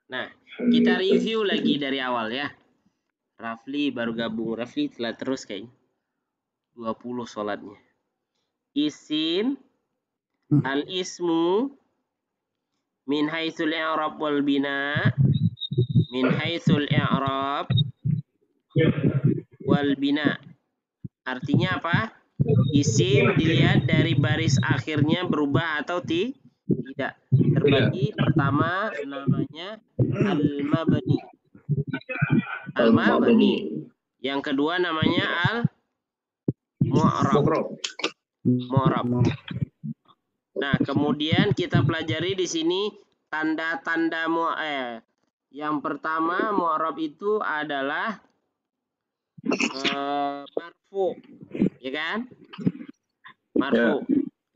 Nah, kita review lagi dari awal ya. Rafli baru gabung. Rafli telah terus kayaknya. 20 sholatnya. Isim al-ismu min haitsul i'rab wal bina. Min haitsul i'rab wal bina. Artinya apa? Isim dilihat dari baris akhirnya berubah atau tidak. Terbagi pertama namanya al-mabni. Al-mabni. Yang kedua namanya al-mu'rab. Mu'rab. Nah, kemudian kita pelajari di sini tanda-tanda yang pertama mu'rab itu adalah marfu, ya kan? Marfu.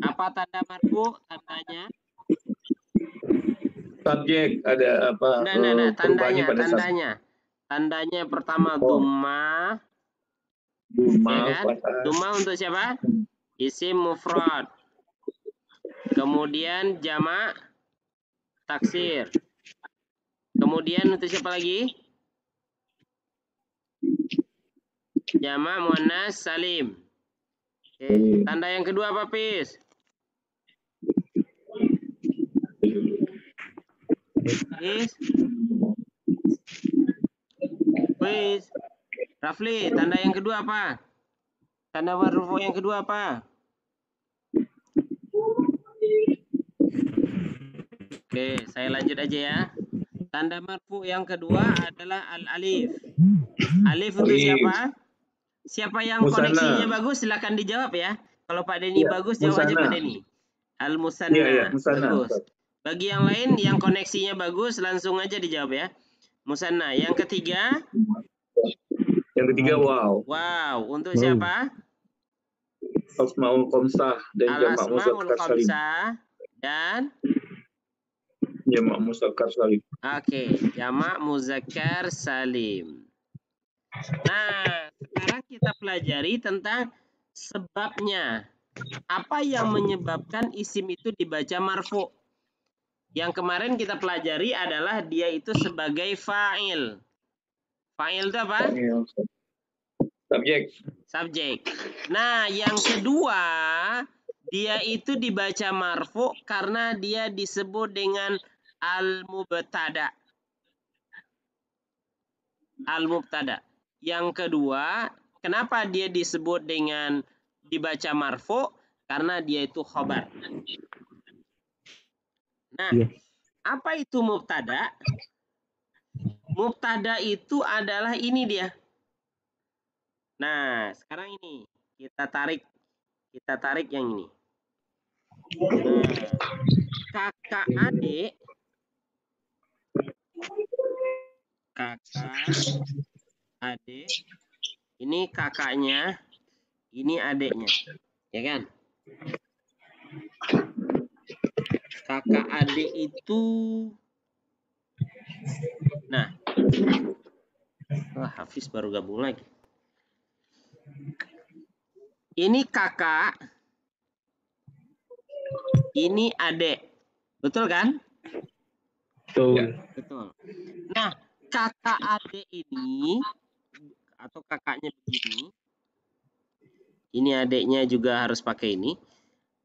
Apa tanda marfu? Tandanya? Subjek ada apa? Nah, tandanya pertama dhamma. Ya kan? Dhamma untuk siapa? Isim mufrad. Kemudian jamak taksir. Kemudian untuk siapa lagi? Jamak muannas salim. Oke. Tanda yang kedua apa, Pis? Pis. Rafli, tanda yang kedua apa? Tanda marfu yang kedua apa? Oke, saya lanjut aja ya. Tanda marfu yang kedua adalah al-alif. Alif untuk siapa? Siapa yang koneksinya bagus silakan dijawab ya. Kalau Pak Denny bagus jawab aja Pak Denny. Al-musanna. Bagus. Bagi yang lain yang koneksinya bagus langsung aja dijawab ya. Musanna. Yang ketiga? Yang ketiga wow. Wow. Untuk siapa? Asmaul Khamsah dan jamak muzakkar salim. Dan jamak muzakkar salim. Oke, jamak muzakkar salim. Nah, sekarang kita pelajari tentang sebabnya. Apa yang menyebabkan isim itu dibaca marfu? Yang kemarin kita pelajari adalah dia itu sebagai fa'il. Fa'il itu apa? Subjek. Nah, yang kedua, dia itu dibaca marfu karena dia disebut dengan al-mubtada. Al-mubtada. Yang kedua, kenapa dia disebut dengan dibaca marfu? Karena dia itu khobar. Nah, apa itu mubtada? Mubtada itu adalah ini dia. Nah, sekarang ini kita tarik yang ini. Nah, kakak adik ini kakaknya, ini adiknya, ya kan? Kakak adik itu, nah, Hafiz baru gabung lagi. Ini kakak, ini adik, betul kan? Betul. Betul. Nah, kakak adik ini atau kakaknya begini, ini adiknya juga harus pakai ini.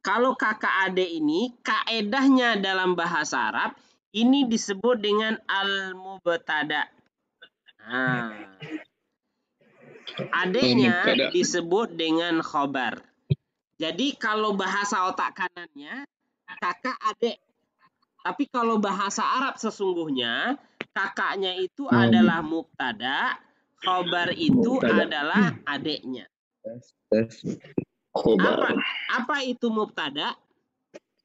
Kalau kakak adik ini, kaedahnya dalam bahasa Arab, ini disebut dengan al-mubtada. Nah, adiknya disebut dengan khobar. Jadi kalau bahasa otak kanannya, kakak adik. Tapi kalau bahasa Arab sesungguhnya, kakaknya itu adalah mubtada, khobar itu adalah adiknya. Apa itu mubtada?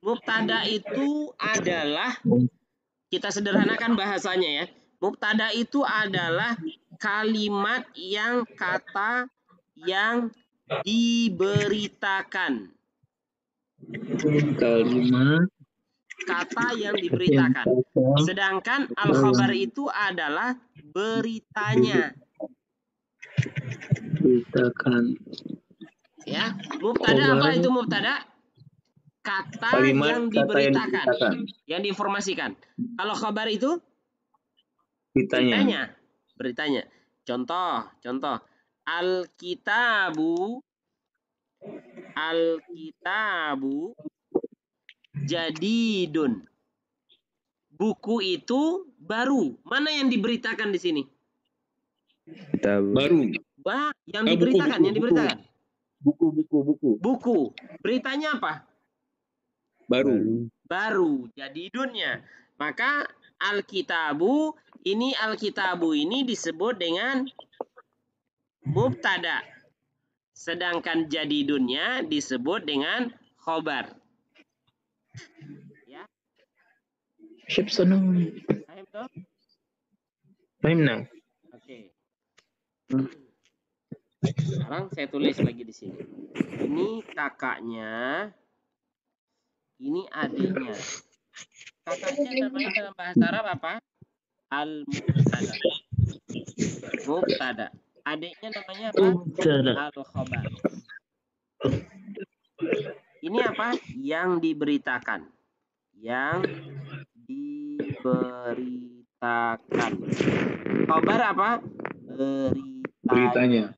Mubtada itu adalah, kita sederhanakan bahasanya ya. Mubtada itu adalah kalimat yang kata yang diberitakan. Kalimat kata yang diberitakan. Sedangkan al-khabar itu adalah beritanya. Beritakan. Ya, mubtada apa itu mubtada? Kata yang diberitakan, yang diinformasikan. Kalau khabar itu Beritanya. Contoh. Alkitabu jadidun. Buku itu baru. Mana yang diberitakan di sini? Baru. Yang diberitakan. Buku. Beritanya apa? Baru. Jadidunnya. Maka alkitabu ini disebut dengan mubtada. Sedangkan jadidunnya disebut dengan khobar. Ya. Paham toh? Fahimna. Oke. Sekarang saya tulis lagi di sini. Ini kakaknya, ini adiknya. Kakaknya namanya dalam bahasa Arab apa? Al-mubtada. Mubtada. Adiknya namanya apa? Al-khobar. Ini apa? Yang diberitakan. Khobar apa? Beritanya.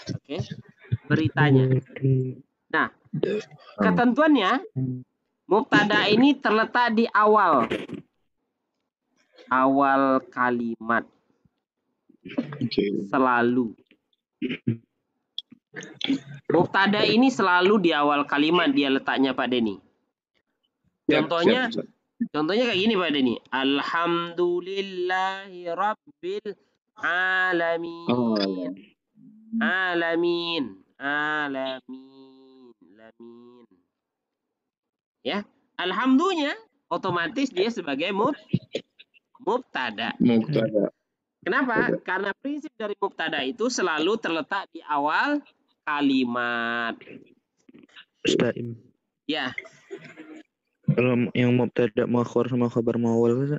Oke. Beritanya. Nah, ketentuannya mubtada ini terletak di awal kalimat. Selalu. Mubtada ini selalu di awal kalimat dia letaknya Pak Denny. Contohnya kayak gini Pak Denny. Alhamdulillahi rabbil alamin. Alamin. Ya, alhamdulillah otomatis dia sebagai mubtada. Kenapa? Karena prinsip dari mubtada itu selalu terletak di awal kalimat. Ustaim. Ya. Kalau yang mubtada muakhar sama khabar muawwal.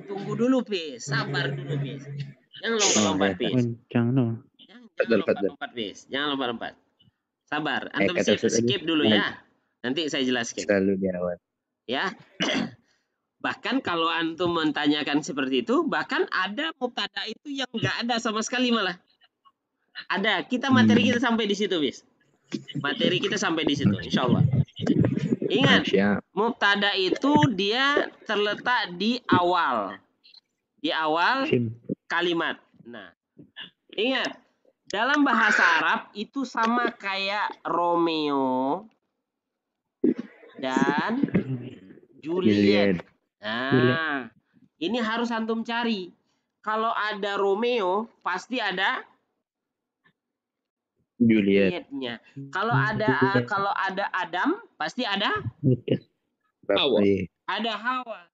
Tunggu dulu, Pis. Sabar dulu, Pis. Jangan lompat-lompat, Pis. Jangan lompat-lompat, Pis. Jangan lompat-lompat. Sabar. Antum skip dulu ya. Nanti saya jelaskan. Selalu dirawat. Ya. Bahkan kalau antum mentanyakan seperti itu, bahkan ada mubtada itu yang nggak ada sama sekali malah. Ada. Materi kita sampai di situ, Bis. Materi kita sampai di situ, insya Allah. Ingat, mubtada itu dia terletak di awal kalimat. Nah, ingat, dalam bahasa Arab itu sama kayak Romeo dan Juliet. Nah, ini harus antum cari. Kalau ada Romeo, pasti ada Julietnya. Kalau ada Adam, pasti ada Hawa. Ada Hawa.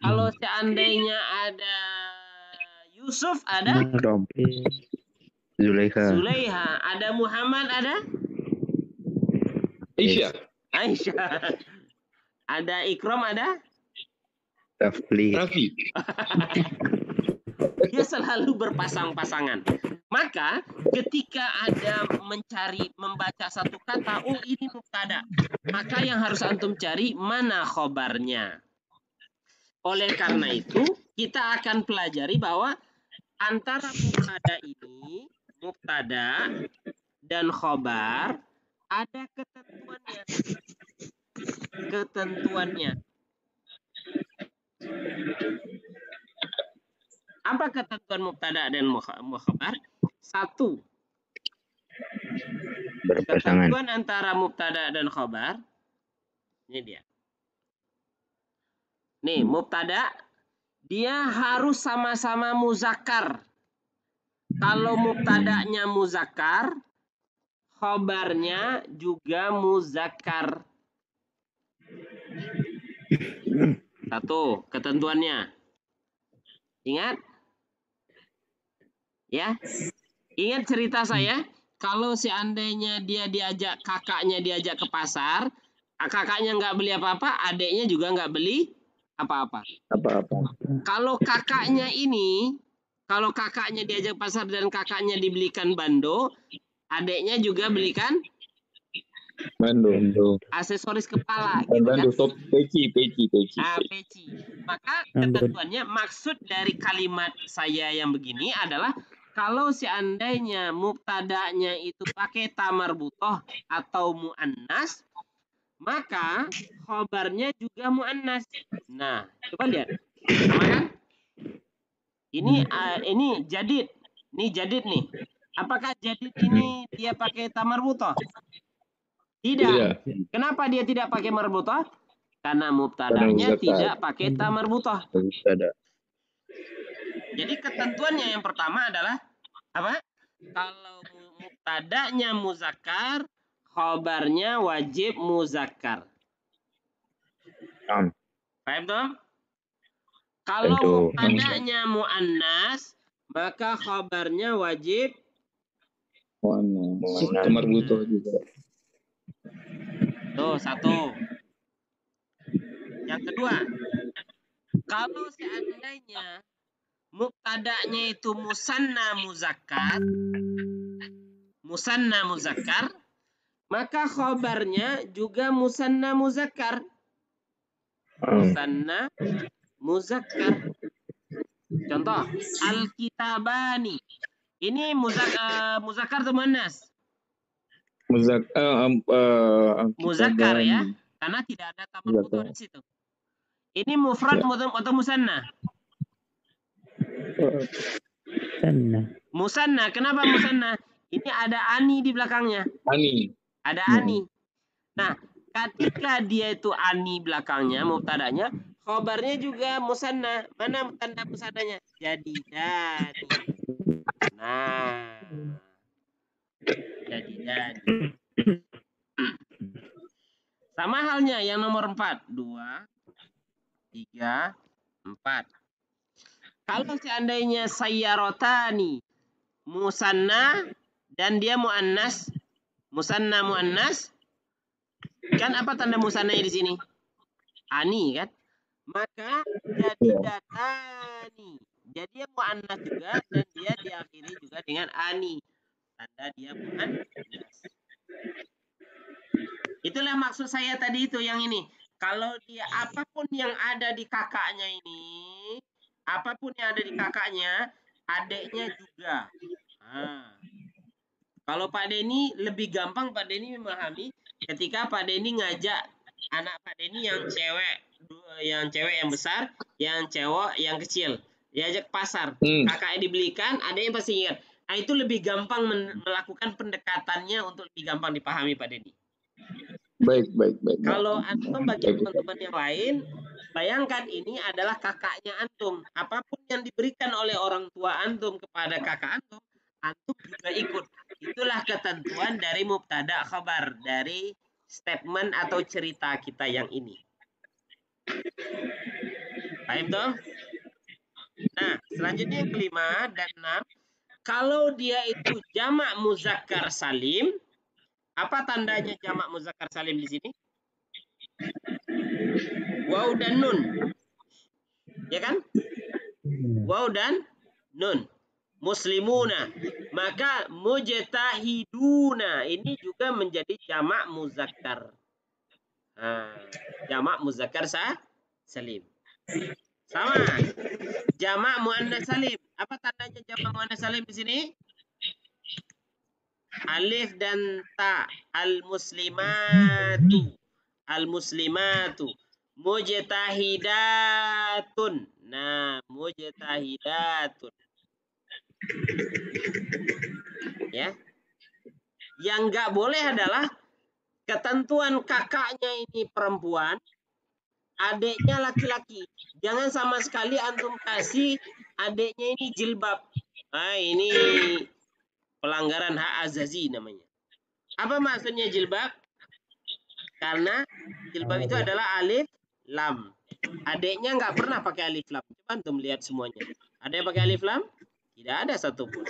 Kalau seandainya ada Yusuf, ada Zulaiha. Ada Muhammad, ada Aisyah. Ada Ikram, ada Raffi. Dia selalu berpasang-pasangan. Maka ketika ada membaca satu kata, oh ini mubtada, maka yang harus antum cari mana khobarnya. Oleh karena itu, kita akan pelajari bahwa antara mubtada dan khobar ada ketentuannya. Apa ketentuan mubtada dan khobar? Satu, berpasangan. Ketentuan antara mubtada dan khobar. Ini dia. Nih, mubtada dia harus sama-sama muzakkar. Kalau mubtadanya muzakkar, khobarnya juga muzakkar. Satu, ketentuannya. Ingat? Ya. Ingat cerita saya, kalau seandainya kakaknya diajak ke pasar, kakaknya nggak beli apa-apa, adiknya juga nggak beli apa-apa. Kalau kakaknya diajak pasar dan kakaknya dibelikan bando, adiknya juga belikan Bandu. Aksesoris kepala Dan gitu kan. bandu top peci. Peci. Maka ketentuannya maksud dari kalimat saya yang begini adalah kalau seandainya mubtada'nya itu pakai tamarbuthoh atau muannas, maka khobarnya juga muannas. Nah, coba lihat. Sama kan? Ini jadid. Ini jadid nih. Apakah jadid ini dia pakai tamarbuthoh? Tidak. Kenapa dia tidak pakai marbuthoh? Karena mubtada'nya tidak pakai tamarbuthoh. Jadi ketentuannya yang pertama adalah apa? Kalau mubtada'nya muzakkar, khobarnya wajib muzakkar. Paham toh? Kalau mubtada'nya muannas, maka khobarnya wajib muannas. Tamarbuthoh juga. Tuh, satu. Yang kedua, kalau seandainya mubtada'nya itu musanna muzakkar, maka khobarnya juga musanna muzakkar. Musanna muzakkar. Contoh, al-kitabani. Ini muzakkar atau muannas? Muzakkar ya, karena tidak ada tamarbuthoh di situ. Ini mufrad atau musanna? Musanna. Kenapa musanna? Ini ada ani di belakangnya. Ada ani. Nah, ketika dia itu ani belakangnya, mubtada'nya, khobarnya juga musanna. Mana tanda musannanya? Jadidani. Nah, jadidani. Sama halnya yang nomor 4. 2, 3, 4. Kalau seandainya sayyarotani musanna dan dia muannas, musanna muannas, kan apa tanda musannanya di sini? Ani kan? Maka jadidatani. Jadi dia muannas juga dan dia diakhiri juga dengan ani. Tanda dia muannas. Itulah maksud saya tadi itu yang ini. Kalau dia apapun yang ada di kakaknya ini, apapun yang ada di kakaknya, adiknya juga. Nah, kalau Pak Denny lebih gampang Pak Denny memahami ketika Pak Denny ngajak anak Pak Denny yang cewek yang besar, yang cowok yang kecil, diajak pasar, kakaknya dibelikan, adiknya pasti ingat. Nah, itu lebih gampang melakukan pendekatannya untuk lebih gampang dipahami Pak Denny. Baik. Kalau antum bagi teman-teman yang lain, bayangkan ini adalah kakaknya antum. Apapun yang diberikan oleh orang tua antum kepada kakak antum, antum juga ikut. Itulah ketentuan dari mubtada khabar, dari statement atau cerita kita yang ini. Paham toh? Nah, selanjutnya yang 5 dan 6. Kalau dia itu jamak muzakkar salim, apa tandanya jamak muzakkar salim di sini? Waw dan nun. Ya kan? Waw dan nun. Muslimuna. Maka mujtahiduna ini juga menjadi jamak muzakkar. Jamak muzakkar salim. Sama. Jamak muannas salim. Apa tandanya jamak muannas salim di sini? Alif dan ta. Al-muslimatu. Mujtahidatun. Nah, mujtahidatun. Ya. Yang nggak boleh adalah ketentuan kakaknya ini perempuan, adiknya laki-laki. Jangan sama sekali antum kasih adiknya ini jilbab. Nah, ini pelanggaran hak azazi namanya. Apa maksudnya jilbab? Karena jilbab itu adalah alif lam. Adiknya nggak pernah pakai alif lam. Coba antum lihat semuanya. Ada yang pakai alif lam? Tidak ada satupun.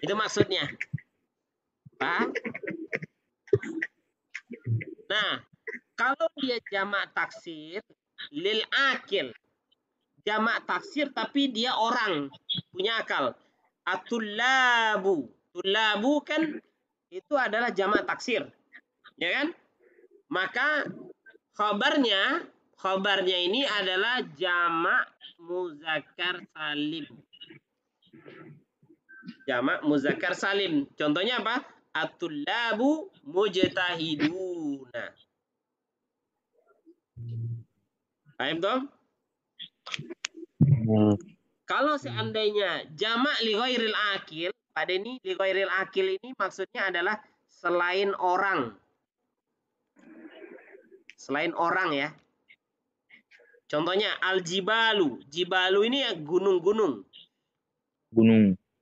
Itu maksudnya. Paham? Nah, kalau dia jamak taksir lil akil. Jamak taksir tapi dia orang punya akal. Atullabu. Tullabu kan itu adalah jamak taksir, ya kan? Maka khabarnya ini adalah jamak muzakkar salim. Jamak muzakkar salim. Contohnya apa? At-tullabu mujtahiduna. Paham toh? Kalau seandainya jamak li ghairil akil, Pak Denny, li ghairil akil ini maksudnya adalah selain orang. Selain orang ya. Contohnya al-jibalu. Jibalu ini ya gunung-gunung.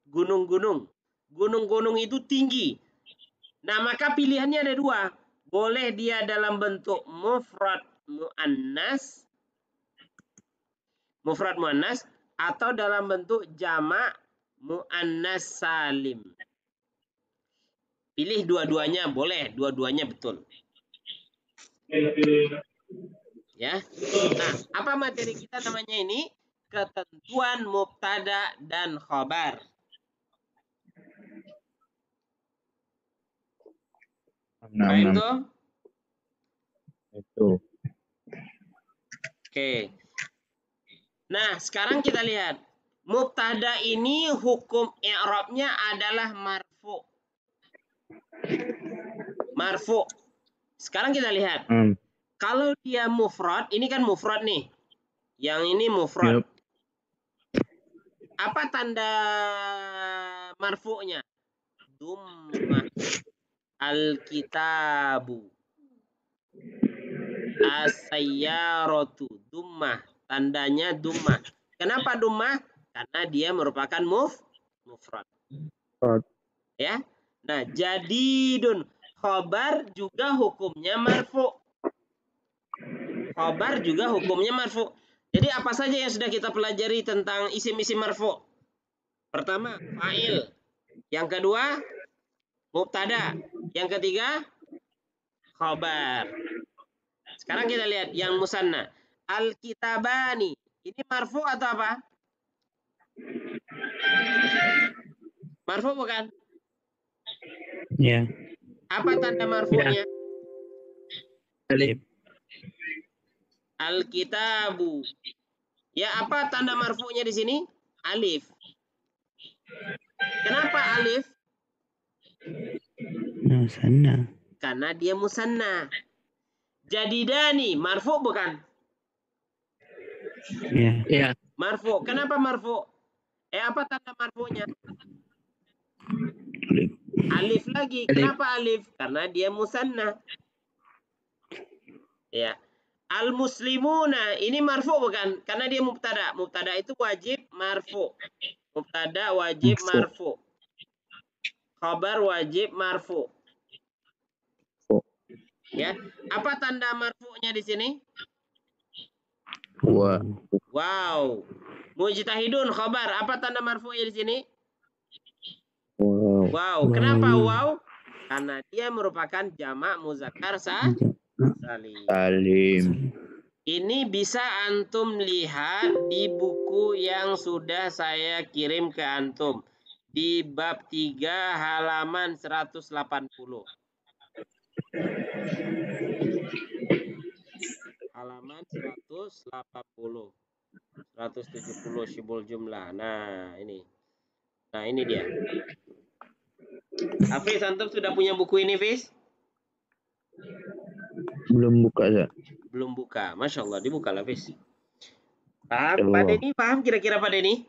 Gunung-gunung. Gunung-gunung itu tinggi. Nah, maka pilihannya ada dua. Boleh dia dalam bentuk mufrad muannas atau dalam bentuk jamak muannas salim. Pilih dua-duanya, boleh, dua-duanya betul. Ya. Nah, apa materi kita namanya ini? Ketentuan mubtada dan khabar. Paham tuh? Itu. Oke. Nah, sekarang kita lihat. Mubtada ini hukum i'rabnya adalah marfu. Marfu. Sekarang kita lihat. Kalau dia mufrad, ini kan mufrad nih. Yang ini mufrad. Yep. Apa tanda marfu'nya? Dummah. Al-kitabu. As-sayyaratu. Dummah. Tandanya dummah. Kenapa dummah? Karena dia merupakan mufrad. Ya. Nah, jadidun. Khobar juga hukumnya marfu. Khobar juga hukumnya marfu. Jadi apa saja yang sudah kita pelajari tentang isim-isim marfu? Pertama, fa'il. Yang kedua, mubtada. Yang ketiga, khobar. Sekarang kita lihat yang musanna. Al-kitabani. Ini marfu atau apa? Marfu bukan? Ya. Apa tanda marfu'nya? Alif. Al-kitabu. Ya, apa tanda marfu'nya di sini? Alif. Kenapa alif? Musanna. Karena dia musanna. Jadidani, marfu bukan? Iya. Marfu. Kenapa marfu? Apa tanda marfu'nya? Alif lagi. Kenapa alif? Karena dia musanna. Ya. Al-muslimuna ini marfu bukan? Karena dia mubtada. Mubtada itu wajib marfu. Mubtada wajib marfu. Khabar wajib marfu. Ya. Apa tanda marfu'nya di sini? Wow. Mujtahidun khabar. Apa tanda marfu'nya di sini? Wow. Kenapa wow? Karena dia merupakan jamak muzakkar salim. Ini bisa antum lihat di buku yang sudah saya kirim ke antum. Di bab 3 halaman 180. Halaman 180. 170 syibul jumlah. Nah, ini. Nah, ini dia. Hafiz, antum sudah punya buku ini, Fiz? Belum buka, ya. Belum buka. Masya Allah, dibuka lah, Fiz. Paham? Pak Denny, paham kira-kira Pak Denny?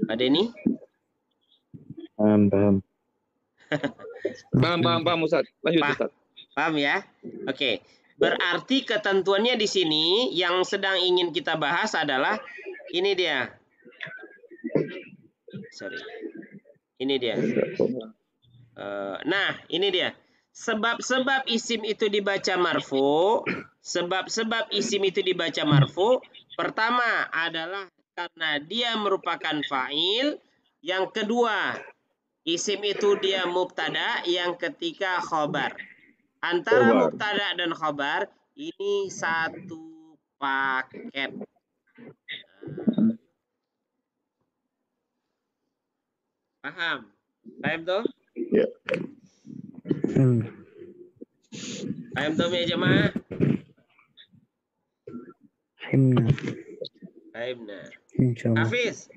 Pak Denny? Paham. Paham Ustaz. Lanjut Ustaz. Paham ya? Oke. Berarti ketentuannya di sini yang sedang ingin kita bahas adalah ini dia. Sorry. Ini dia. Nah, ini dia. Sebab-sebab isim itu dibaca marfu. Sebab-sebab isim itu dibaca marfu. Pertama adalah karena dia merupakan fa'il. Yang kedua, isim itu dia mubtada. Yang ketiga, khobar. Antara mubtada dan khobar, ini satu paket. Paham? Paham tuh? Ya. Paham tuh ya jemaah? Fahimna. Fahimna. Insyaallah. Hafiz.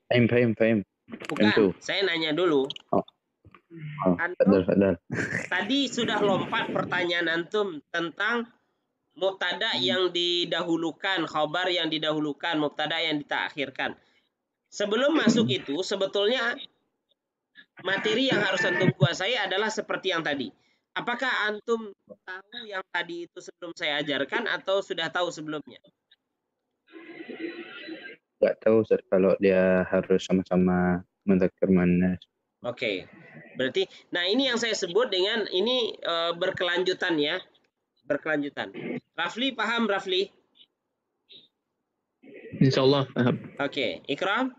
Fahim. Bukan, saya nanya dulu. Antum tadi sudah lompat pertanyaan antum tentang mubtada yang didahulukan, khabar yang didahulukan, mubtada yang ditakhirkan. Sebelum masuk itu, sebetulnya materi yang harus antum kuasai adalah seperti yang tadi. Apakah antum tahu yang tadi itu sebelum saya ajarkan atau sudah tahu sebelumnya? Nggak tahu Ustaz kalau dia harus sama-sama mudzakkar muannas. Oke. Berarti nah ini yang saya sebut dengan ini berkelanjutan ya. Berkelanjutan. Rafli paham Rafli? Insyaallah paham. Oke, Ikram?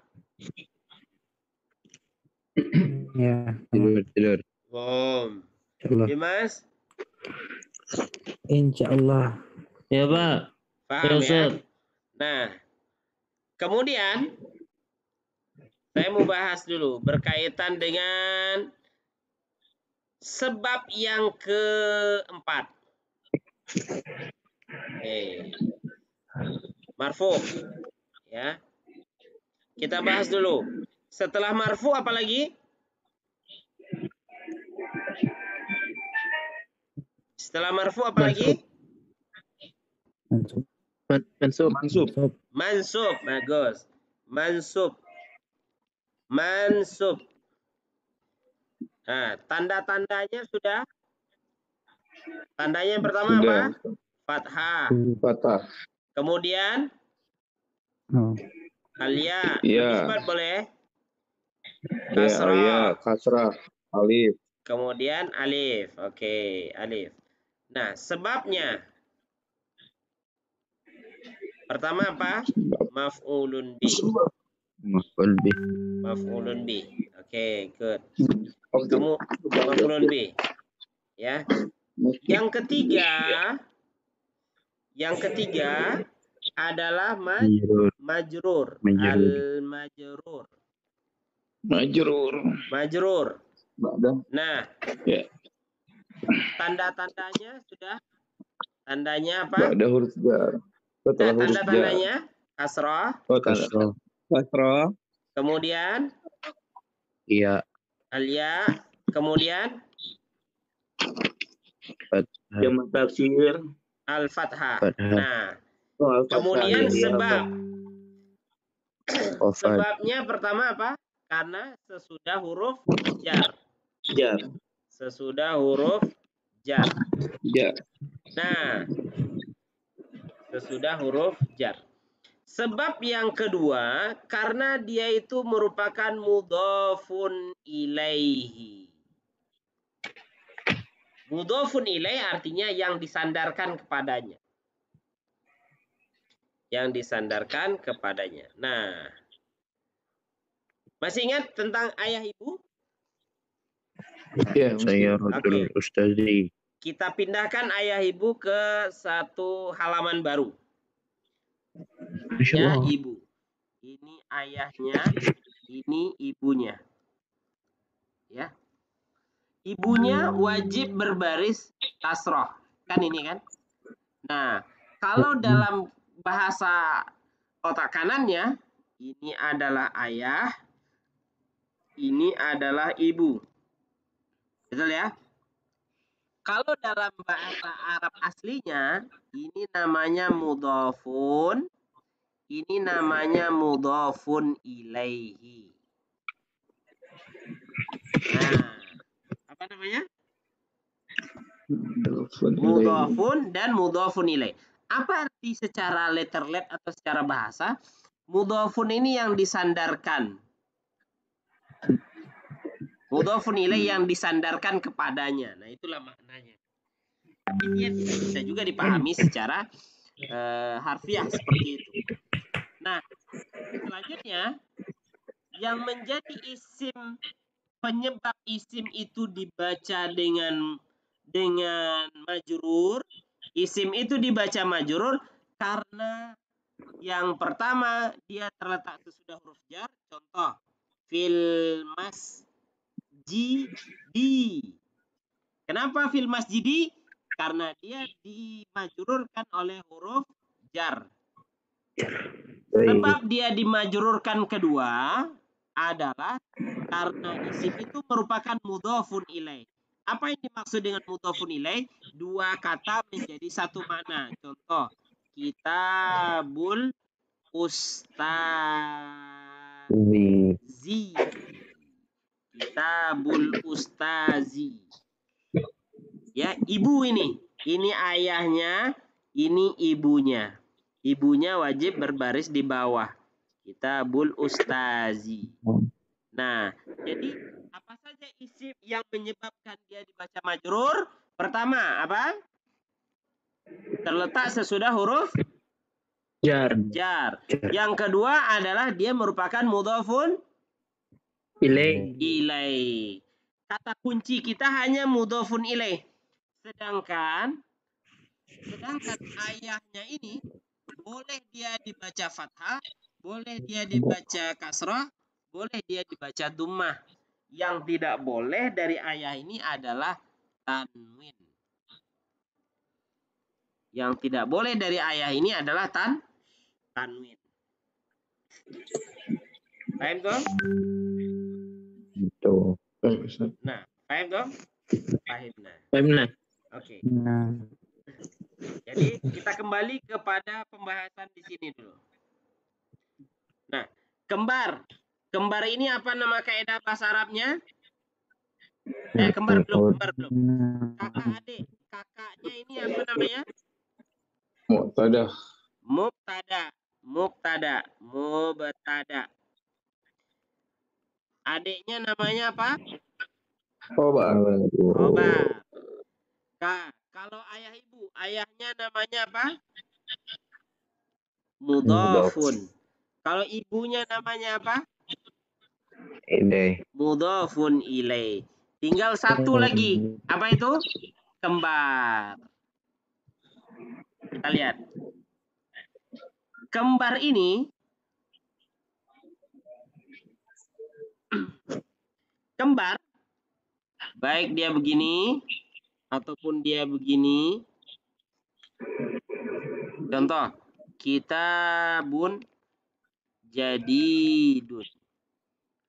Ya, tidur. Bom. Insyaallah. Dimas? Insyaallah. Ya, Pak. Paham Ya, ya? Nah, kemudian saya mau bahas dulu berkaitan dengan sebab yang keempat. Marfu. Ya. Kita bahas dulu. Setelah marfu apa lagi? Setelah marfu apa lagi? Mansub. Mansub. Bagus. Mansub. Nah, tanda-tandanya sudah. Tandanya yang pertama Sudah. apa? Fathah. Fathah. Kemudian alia. Iya. Isbat boleh? Kasrah. Ya, kasrah. Alif. Kemudian alif. Oke, alif. Nah, sebabnya. Pertama apa? Maf'ulun bi. Maf'ulun bi. Oke, good. Kamu maf'ulun bi. Ya. Yang ketiga adalah majrur. Majrur. Nah, tanda-tandanya sudah. Tandanya apa? Ada huruf jar. Setelah huruf jar. Tanda-tandanya kasrah. Kasrah. Kemudian Iya. alia. Kemudian Jamak taksir. al-fathah. Fathah. Nah, kemudian sebab. Ofad. Sebabnya pertama apa? Karena sesudah huruf jar. Sesudah huruf jar. Nah, sesudah huruf jar. Sebab yang kedua, karena dia itu merupakan mudhafun ilaihi. Mudhafun ilaihi artinya yang disandarkan kepadanya. Yang disandarkan kepadanya. Nah, masih ingat tentang ayah ibu? Ya, Saya Rodul Ustazi. Kita pindahkan ayah ibu ke satu halaman baru. Ya, ibu. Ini ayahnya, ini ibunya. Ya. Ibunya wajib berbaris kasroh. Kan ini kan? Nah, kalau dalam bahasa otak kanannya, ini adalah ayah, ini adalah ibu. Betul ya? Kalau dalam bahasa Arab aslinya, ini namanya mudhafun, ini namanya mudhafun ilaihi. Nah, apa namanya? Mudhafun dan mudhafun ilaih. Apa arti secara letterlet atau secara bahasa? Mudhafun ini yang disandarkan. Mudhafun ilaih yang disandarkan kepadanya. Nah, itulah maknanya. Tapi dia tidak bisa juga dipahami secara harfiah seperti itu. Nah, selanjutnya yang menjadi isim, penyebab isim itu dibaca dengan majrur. Isim itu dibaca majrur karena yang pertama dia terletak sesudah huruf jar. Contoh, fil masjidi. Kenapa fil masjidi? Karena dia dimajrurkan oleh huruf jar. Sebab dia dimajrurkan kedua adalah karena isim itu merupakan mudhofun ilaih. Apa yang dimaksud dengan mudhofun ilaih? Dua kata menjadi satu makna. Contoh, kitabul ustazi. Kitabul ustazi. Ya, ibu ini. Ini ayahnya, ini ibunya. Ibunya wajib berbaris di bawah. Kitabul ustazi. Nah, jadi apa saja isim yang menyebabkan dia dibaca majrur? Pertama, apa? Terletak sesudah huruf Jar. Yang kedua adalah dia merupakan mudhofun ilaih. Kata kunci kita hanya mudhofun ilaih. Sedangkan ayahnya ini boleh dia dibaca fathah, boleh dia dibaca kasrah, boleh dia dibaca dhammah. Yang tidak boleh dari ayah ini adalah tanwin. Yang tidak boleh dari ayah ini adalah tanwin. Paham toh? Nah, paham toh? Paham nah. Oke. Jadi kita kembali kepada pembahasan di sini dulu. Nah, kembar. Kembar ini apa nama kaidah bahasa Arabnya? Kembar belum. Kakak adik. Kakaknya ini apa namanya? Mubtada. Adiknya namanya apa? Khobar. Kalau ayah ibu, ayahnya namanya apa? Mudhafun. Kalau ibunya namanya apa? Mudhafun ilaih. Tinggal satu lagi. Apa itu? Kembar. Kita lihat. Kembar ini baik dia begini ataupun dia begini. Contoh, kitabun jadidun.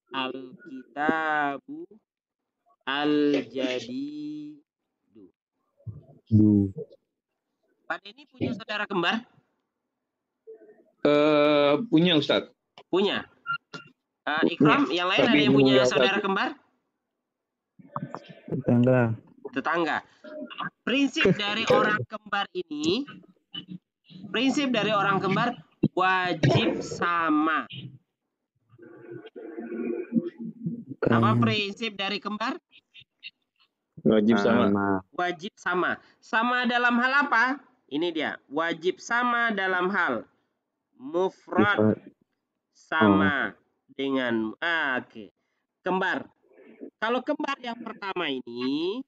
Al-kitabu al-jadidu. Pak Denny punya saudara kembar? Punya Ustaz. Punya. Ikram, yang lain ada yang punya saudara kembar? Tetangga. Prinsip dari orang kembar wajib sama. Apa prinsip dari kembar? Wajib sama. Wajib sama. Sama dalam hal apa? Ini dia. Wajib sama dalam hal mufrad sama dengan kembar. Kalau kembar yang pertama ini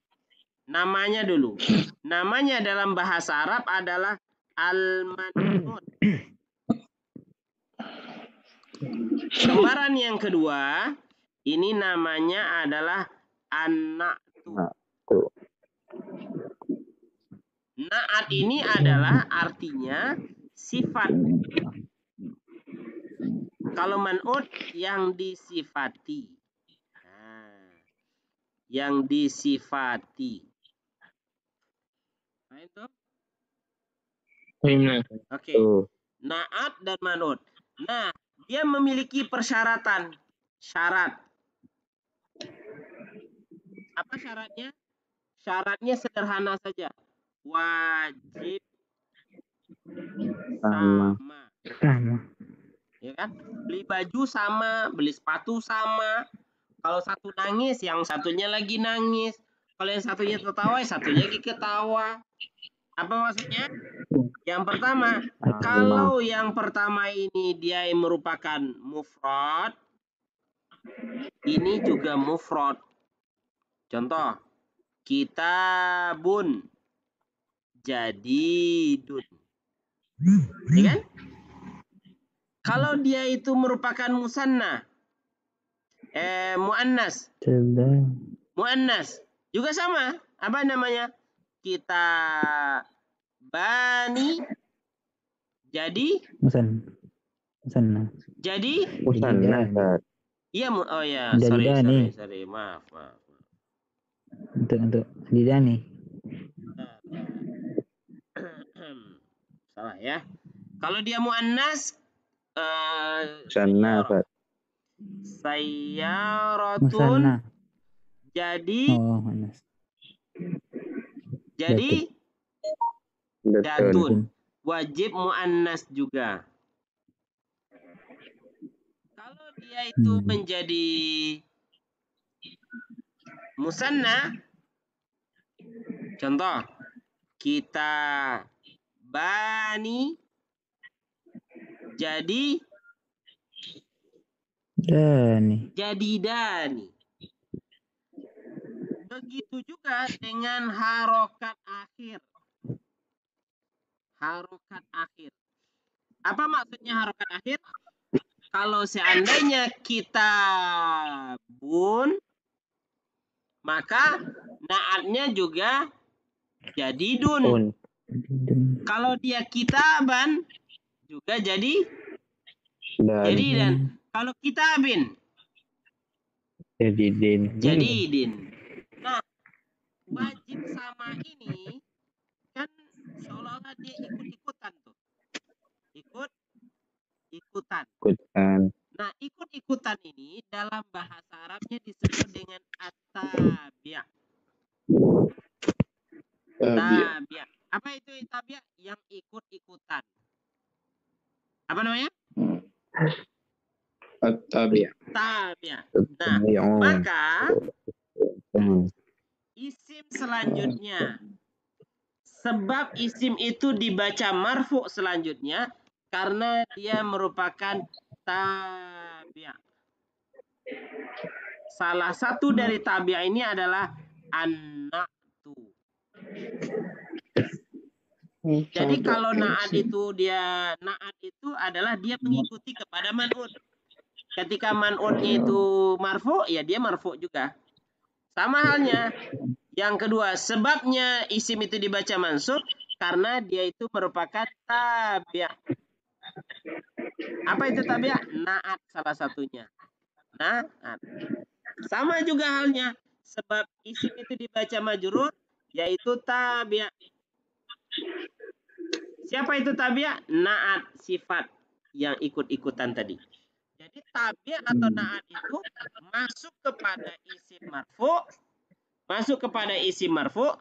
namanya dulu. Namanya dalam bahasa Arab adalah al-man'ut. Kembaran yang kedua ini namanya adalah an-na'tu. Na'at ini adalah artinya sifat. Kalau man'ut yang disifati. Yang disifati. Nah itu. Oke. Na'at dan man'ut. Nah, dia memiliki persyaratan. Syarat. Apa syaratnya? Syaratnya sederhana saja. Wajib sama. Ya kan? Beli baju sama, beli sepatu sama. Kalau satu nangis, yang satunya lagi nangis. Kalau yang satunya tertawa, yang satunya lagi ketawa. Apa maksudnya? Yang pertama, kalau yang pertama ini dia merupakan mufrad, ini juga mufrad. Contoh, kitabun jadidun. Ya kan? Kalau dia itu merupakan musanna, Muannas. Muannas juga sama. Apa namanya? Kita bani jadi jadi Musanna. iya oh ya Dari sorry maaf. Untuk didani. Salah ya. Kalau dia muannas Musanna, Pak. sayyaratun jadi Muannas. jadi Betul. datun. Wajib muannas juga. Kalau dia itu menjadi musanna, contoh kita bani jadi dani. Begitu juga dengan harokat akhir. Apa maksudnya harokat akhir? Kalau seandainya kita bun, maka naatnya juga jadi dun. Kalau dia kitaban juga jadi dan. Kalau kitabin Jadi din. Nah, wajib sama ini kan seolah-olah dia ikut-ikutan tuh. Ikut-ikutan. Nah, ikut-ikutan ini dalam bahasa Arabnya disebut dengan at-tabi'. Tabi'. Apa itu tabi'? Yang ikut-ikutan. Apa namanya? At-tabi'. Tabi'. Nah, maka isim selanjutnya. Sebab isim itu dibaca marfu selanjutnya karena dia merupakan tabi'. Salah satu dari tabi' ini adalah an-na'tu. Jadi kalau na'at itu adalah dia mengikuti kepada man'ut. Ketika man'utnya itu marfu, ya dia marfu juga. Sama halnya. Yang kedua, sebabnya isim itu dibaca mansub karena dia itu merupakan tabi'. Apa itu tabi'? Na'at salah satunya. Na'at. Sama juga halnya. Sebab isim itu dibaca majrur, yaitu tabi'. Siapa itu tabi'? Na'at, sifat yang ikut-ikutan tadi. Jadi tabi' atau na'at itu masuk kepada isim marfu.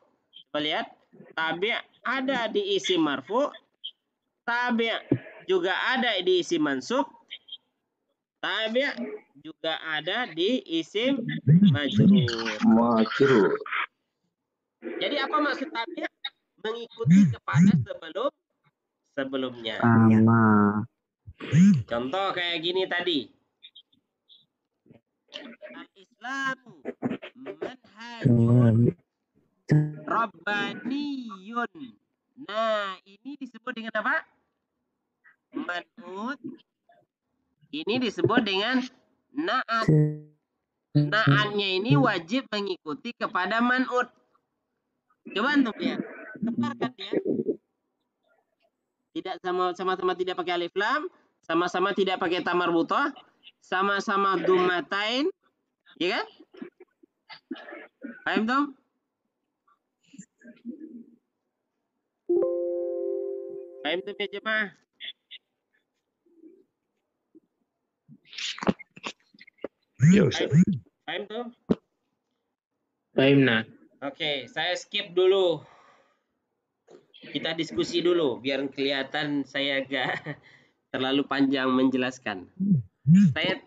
Coba lihat. Tabi' ada di isim marfu. Tabi' juga ada di isim mansub. Tabi' juga ada di isim majrur. Jadi apa maksud tabi'? Mengikuti kepada sebelumnya. Contoh kayak gini tadi. Al-Islamu manhajun rabbaniyun. Nah, ini disebut dengan apa? Man'ut. Ini disebut dengan na'at. Na'atnya ini wajib mengikuti kepada man'ut. Coba antum lihat. Kembarkan dia. Tidak sama-sama tidak pakai alif lam, sama-sama tidak pakai ta marbutah, sama-sama dummatain, ya kan? Paham dong? Paham tuh ya jemaah? Ya Ustaz. Paham tuh? Paham nah. Oke, saya skip dulu. Kita diskusi dulu biar kelihatan saya agak terlalu panjang menjelaskan. Saya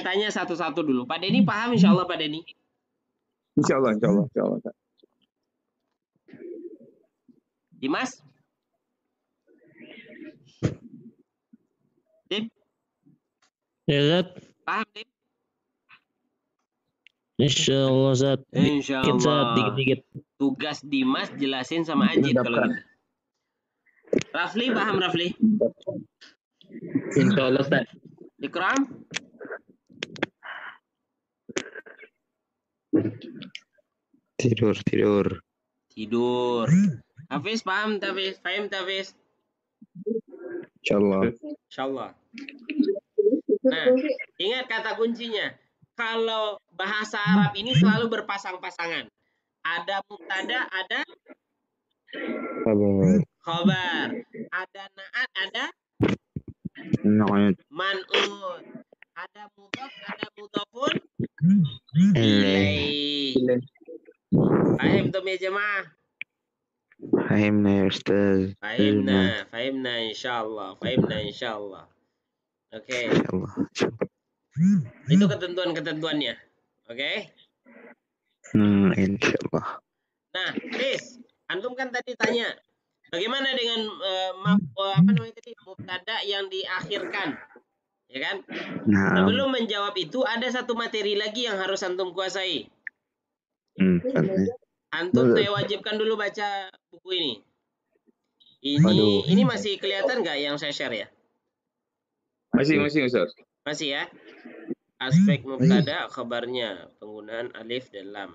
tanya satu-satu dulu. Pak Denny paham insyaallah Pak Denny? Insyaallah. Dimas? Dim? Ya Zat. Paham Dim? Insyaallah Zat. Insyaallah. Dikit-dikit. Tugas Dimas jelasin sama Ajit kalau gitu. Rafli paham Rafli? Insyaallah Zat. Ikram? Tidur. Hafiz paham Hafiz? Fahim Hafiz? Insyaallah. Insyaallah. Nah, ingat kata kuncinya. Kalau bahasa Arab ini selalu berpasang-pasangan. Ada mubtada, ada khabar. Ada na'at, ada man'ut. Ada mudhaf, ada mudhafun ilaih. Fahim tuh ya jemaah? Fahimna ya Ustaz. Fahimna insyaallah. Oke. Insyaallah. Itu ketentuan-ketentuannya. Oke. Insyaallah. Nah, Chris, antum kan tadi tanya, bagaimana dengan mubtada yang diakhirkan? Ya kan? Nah. Sebelum menjawab itu ada satu materi lagi yang harus antum kuasai. Antum saya wajibkan dulu baca buku ini. Ini masih kelihatan nggak yang saya share ya? Masih Ustaz. Masih ya? Aspek mubtada khabarnya, penggunaan alif dan lam.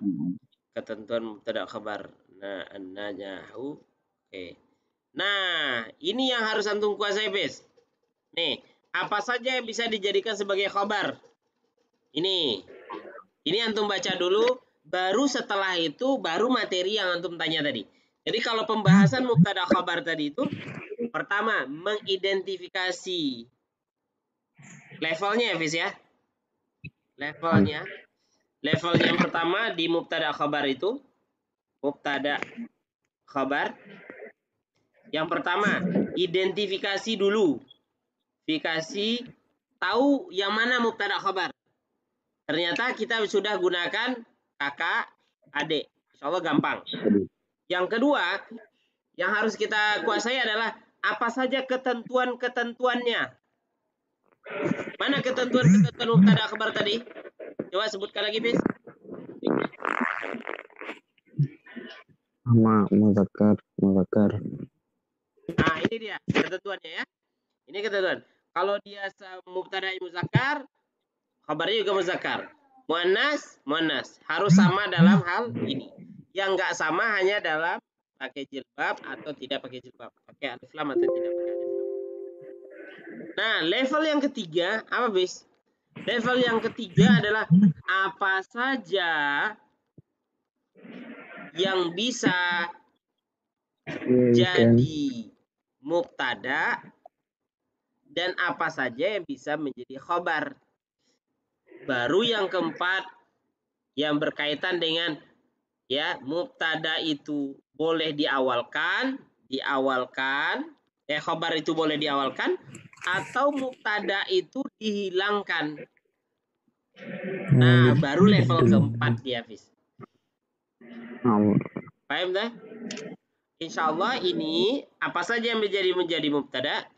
Ketentuan mubtada khabar. Nah, an-najahu. Oke. Nah, ini yang harus antum kuasai, Bes. Nih, apa saja yang bisa dijadikan sebagai khabar? Ini antum baca dulu, baru setelah itu baru materi yang antum tanya tadi. Jadi kalau pembahasan mubtada khabar tadi itu, pertama mengidentifikasi levelnya ya, Fis ya. Levelnya yang pertama di mubtada khabar itu, mubtada khabar. Yang pertama, identifikasi dulu. Identifikasi tahu yang mana mubtada khabar. Ternyata kita sudah gunakan kakak, adik. Insya Allah gampang. Yang kedua, yang harus kita kuasai adalah apa saja ketentuan-ketentuannya. Mana ketentuan-ketentuan mubtada khabar tadi? Coba sebutkan lagi, Bis. Muzakkar. Nah, ini dia ketentuannya ya. Ini ketentuan. Kalau dia mubtada muzakkar, khabarnya juga muzakkar. Muannas harus sama dalam hal ini. Yang enggak sama hanya dalam pakai jilbab atau tidak pakai jilbab, pakai alif lam atau tidak pakai alif lam. Nah, level yang ketiga apa, Bis? Level yang ketiga adalah apa saja yang bisa jadi mubtada dan apa saja yang bisa menjadi khabar. Baru yang keempat yang berkaitan dengan ya mubtada itu boleh diawalkan, khabar itu boleh diawalkan atau mubtada itu dihilangkan. Nah, baru level keempat ya, Fis. Paham dah? Insyaallah ini apa saja yang menjadi mubtada,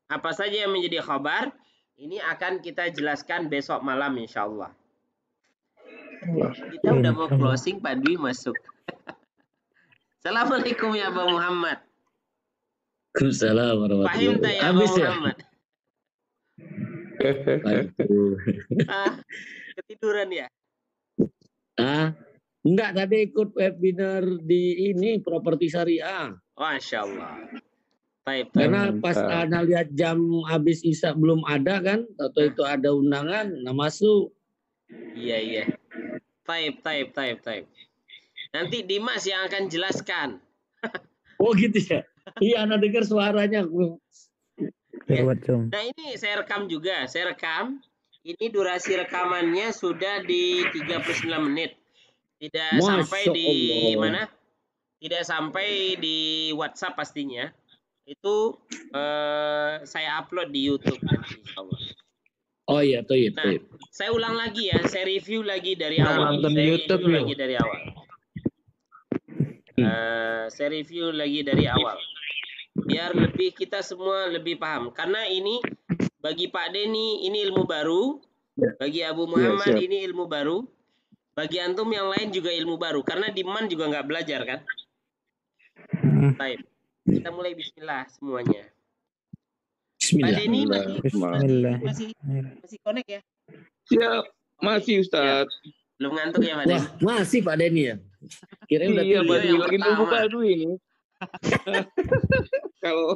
apa saja yang menjadi khabar, ini akan kita jelaskan besok malam insyaallah. Kita udah mau closing, Pak Dwi masuk. Assalamualaikum ya Abang Muhammad. Waalaikumsalam warahmatullahi Fahim tak ya Abang Muhammad? Ketiduran ya? Enggak, tadi ikut webinar di ini properti syariah. Masya Allah. Karena pas Ana lihat jam habis Isya belum ada kan, atau itu ada undangan, nah masuk. Iya. Taib. Nanti Dimas yang akan jelaskan. Oh gitu ya? Iya, Ana dengar suaranya. Ya. Nah ini saya rekam juga. Ini durasi rekamannya sudah di 39 menit. Tidak sampai di mana? Tidak sampai di WhatsApp pastinya. Itu saya upload di YouTube nanti insyaallah. Oh iya, tuh. Nah, saya ulang lagi ya, saya review lagi dari awal. Saya review lagi dari awal. Biar lebih kita semua lebih paham. Karena ini bagi Pak Denny ini ilmu baru, bagi Abu Muhammad ini ilmu baru, bagi antum yang lain juga ilmu baru. Karena Diman juga nggak belajar kan? Baik, kita mulai Bismillah semuanya. Pak Denny masih connect ya? Siap, masih Ustaz. Ya. Belum ngantuk ya Pak Denny? Wah, masih Pak Denny ya? Kirain udah Iya, tiga. Pak Dwi yang lagi nunggu pertama. Pak Dwi ini. Kalau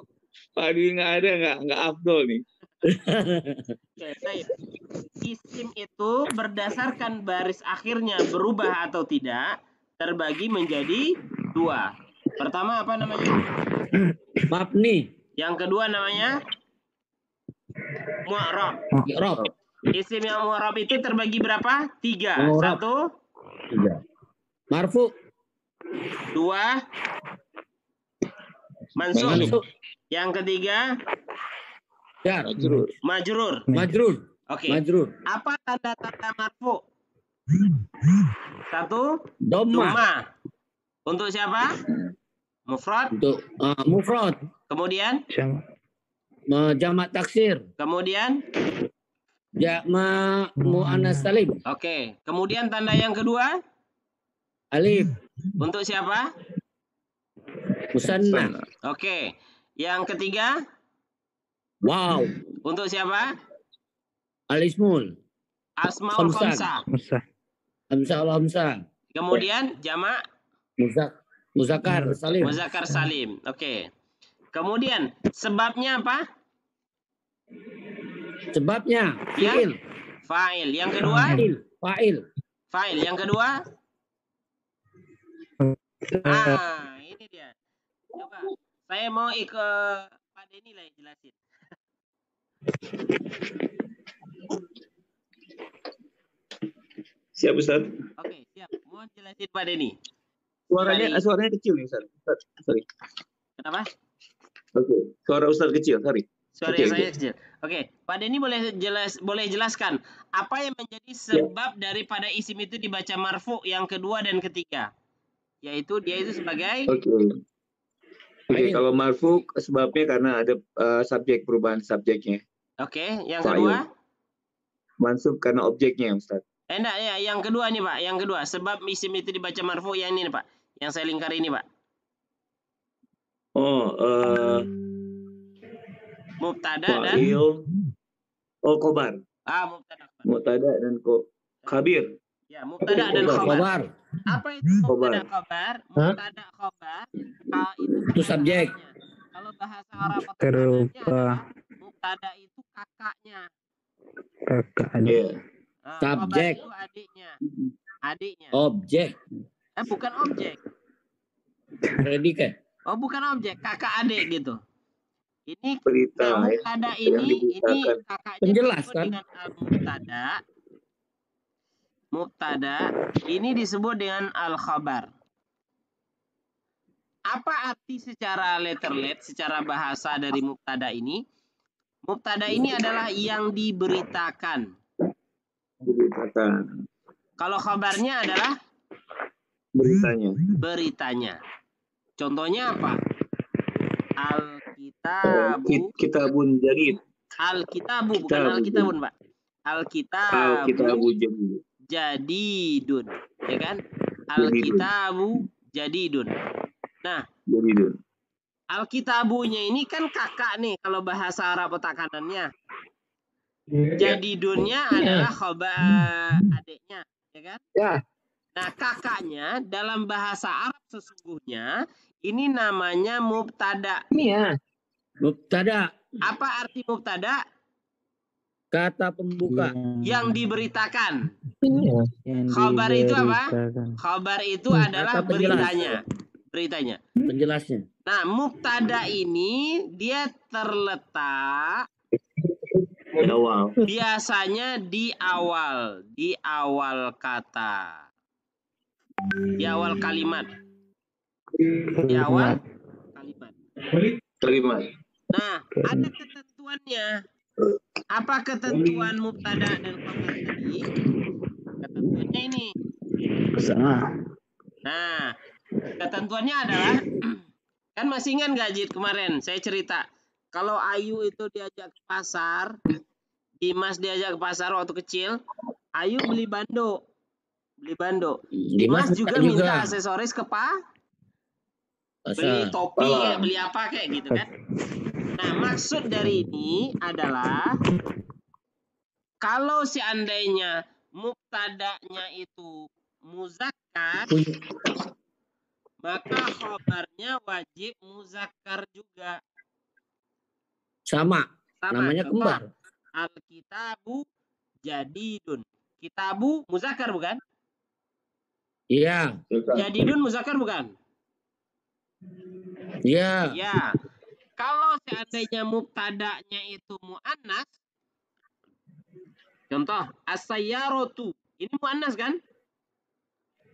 Pak Dwi nggak ada, nggak afdol nih. Oke, baik. Isim itu berdasarkan baris akhirnya berubah atau tidak terbagi menjadi dua. Pertama apa namanya? Mabni. Yang kedua namanya mu'rab. I'rab. Isim yang mu'rab itu terbagi berapa? 3. Mu'rab. 1, Marfu. 2, mansub. Mansub. Yang ketiga Jar. majrur. Majrur. Oke. Majrur. Apa tanda-tanda marfu? 1, Dhamma. dhamma. Untuk siapa? Mufrad. Untuk mufrad. Kemudian Jamak taksir. kemudian Jamak muannas salim. oke. Kemudian tanda yang kedua Alif. untuk siapa? Musanna. Oke. Yang ketiga Wow. untuk siapa? Alismul. Asmaul Khamsah. khamsah. Hamzah al-hamzah. Kemudian jamak Muzakkar salim. muzakkar salim. Oke. Kemudian sebabnya apa? Sebabnya Ya. fiil. Fa'il. Yang kedua Fa'il. fa'il. Yang kedua ini dia. Coba saya mau ikut Pak Denny lah yang jelasin. Siap Ustaz. Oke, siap. Mau jelasin Pak Denny. Suaranya kecil nih Ustaz. Sorry. Kenapa? Oke. Suara Ustaz kecil, sorry. Suara Kecil, saya kecil. Oke, Pak Denny boleh jelaskan apa yang menjadi sebab daripada isim itu dibaca marfu yang kedua dan ketiga? Yaitu dia itu sebagai Oke, kalau marfu sebabnya karena ada subjek, perubahan subjeknya. Oke, yang Fa'il. kedua? Mansub karena objeknya, Ustaz. Enggak ya, yang kedua nih Pak, yang kedua sebab isim itu dibaca marfu yang ini nih Pak, yang saya lingkari ini Pak. Mubtada dan khobar. Mubtada dan khabir. Ya, mubtada dan khobar. Apa itu mubtada khobar? Mubtada khobar Itu subjek. Kalau bahasa Arab Terlupa. mubtada itu kakaknya. Iya. Subjek. Khobar itu adiknya. Objek. Bukan objek. Predikat. Oh, bukan objek, kakak adik gitu. Ini Berita mubtada ini kakaknya Penjelas, disebut kan? dengan al-mubtada. Mubtada ini disebut dengan al-khabar. Apa arti secara letterlet, secara bahasa dari mubtada ini? Mubtada ini adalah yang diberitakan. Kalau khabarnya adalah beritanya. Contohnya apa? Kitabun jadid. Al-kitabu, bukan al-kitabun, Pak. Al-kitabu jadidun, ya kan? Al-kitabu jadidun. Nah, al-kitabunya ini kan kakak nih kalau bahasa Arab otak kanannya. Jadidunnya adalah khabar adiknya, ya kan? Ya. Nah, kakaknya dalam bahasa Arab sesungguhnya ini namanya mubtada. Iya. Mubtada. Apa arti mubtada? Kata pembuka. Yang diberitakan. Yang Khabar itu apa? diberitakan. Khabar itu adalah Kata penjelas. beritanya. Penjelasnya. Nah, mubtada ini dia terletak biasanya di awal kata. Di awal kalimat. Nah, ada ketentuannya. Apa ketentuan mubtada dan khabar tadi? Ketentuannya ini. Nah, ketentuannya adalah kan masih ingat nggak Jid kemarin saya cerita kalau Ayu itu diajak ke pasar, Dimas diajak ke pasar waktu kecil, Ayu beli bando. Dimas juga minta aksesoris ke beli topi kayak beli apa kayak gitu kan. Nah, maksud dari ini adalah kalau seandainya mubtadanya itu muzakkar, maka khabarnya wajib muzakkar juga. Sama. Namanya Contoh, kembar. al-kitabu jadidun. Kitabu muzakkar bukan? Iya. Jadidun muzakkar bukan? Iya. Ya. Kalau seandainya mubtada'nya itu muannas, contoh as-sayyaratu, ini muannas kan?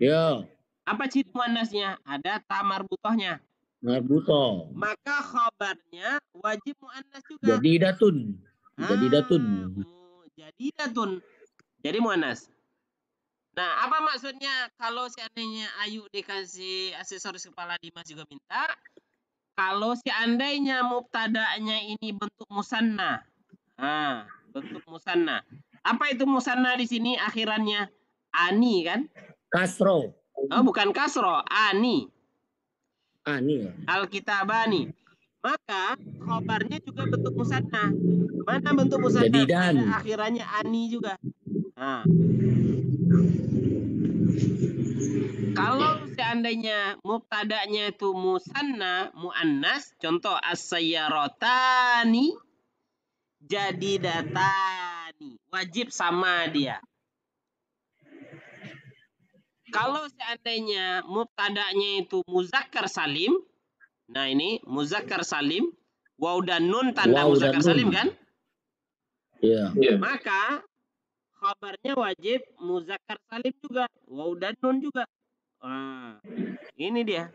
Iya. Apa ciri muannasnya? Ada ta marbutohnya. Marbutoh. Maka khabarnya wajib muannas juga. Jadidatun. Jadidatun. Jadidatun. Jadi muannas. Nah, apa maksudnya kalau seandainya Ayu dikasih aksesoris kepala, Dimas juga minta? Kalau seandainya mubtada'nya ini bentuk musanna. Nah, bentuk musanna. Apa itu musanna di sini akhirannya? Ani kan? Kasro. Oh, bukan kasro, ani. Ani. Al-kitabani. Maka khobarnya juga bentuk musanna. Mana bentuk musanna? Jadidan. Ada akhirannya ani juga. Nah. Kalau seandainya mubtada'nya itu musanna, muannas, contoh as-sayyaratani, jadidatani, wajib sama dia. Kalau seandainya mubtada'nya itu muzakkar salim, nah ini muzakkar salim, waw dan nun tanda muzakkar salim kan? Iya. Maka khabarnya wajib muzakkar salim juga, waw dan nun juga. Nah, ini dia.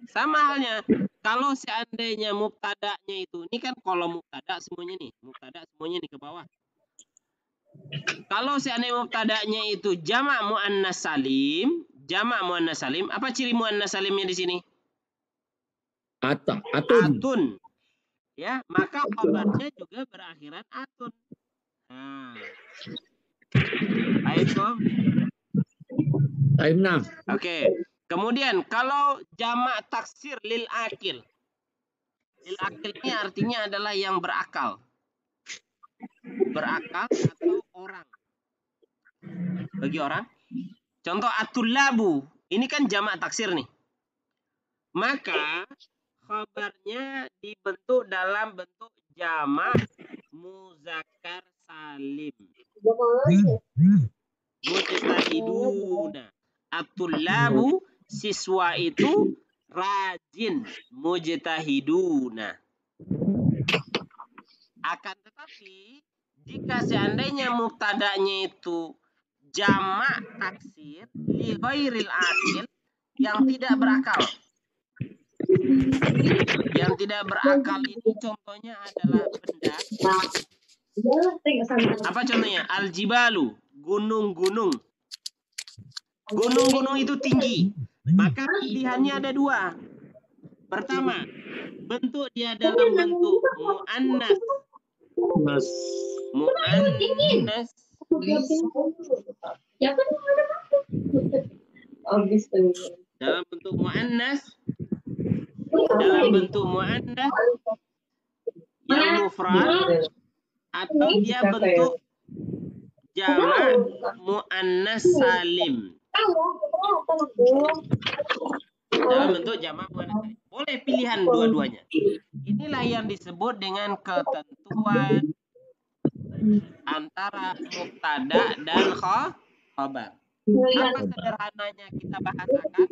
Sama halnya kalau seandainya mubtada'nya itu, ini kan kolom mubtada semuanya nih, ke bawah. Kalau seandainya mubtada'nya itu jamak muannas salim, apa ciri muannas salimnya di sini? Atun. Ya, maka khabarnya juga berakhiran atun. Nah. Baik, Oke. Kemudian kalau jamak taksir lil akil. Lil akil ini artinya adalah yang berakal. Berakal atau orang. Bagi orang. Contoh at-tullabu. Ini kan jamak taksir nih. Maka khabarnya dibentuk dalam bentuk jamak muzakkar salim. Mujtahiduna. At-tullabu, siswa itu rajin, mujtahiduna. Akan tetapi jika seandainya mubtada'nya itu jamak taksir li ghairil akil, yang tidak berakal. Yang tidak berakal ini contohnya adalah benda. Apa contohnya? Al-jibalu, gunung-gunung. Gunung-gunung itu tinggi. Maka pilihannya ada dua. Pertama, bentuk dia dalam bentuk muannas. Muannas. Dalam bentuk muannas. Yang mufrad, atau dia bentuk jamak muannas salim. Dalam bentuk jamak muannas salim. Boleh pilihan dua-duanya. Inilah yang disebut dengan ketentuan antara mubtada dan khabar. Apa sederhananya kita bahasakan?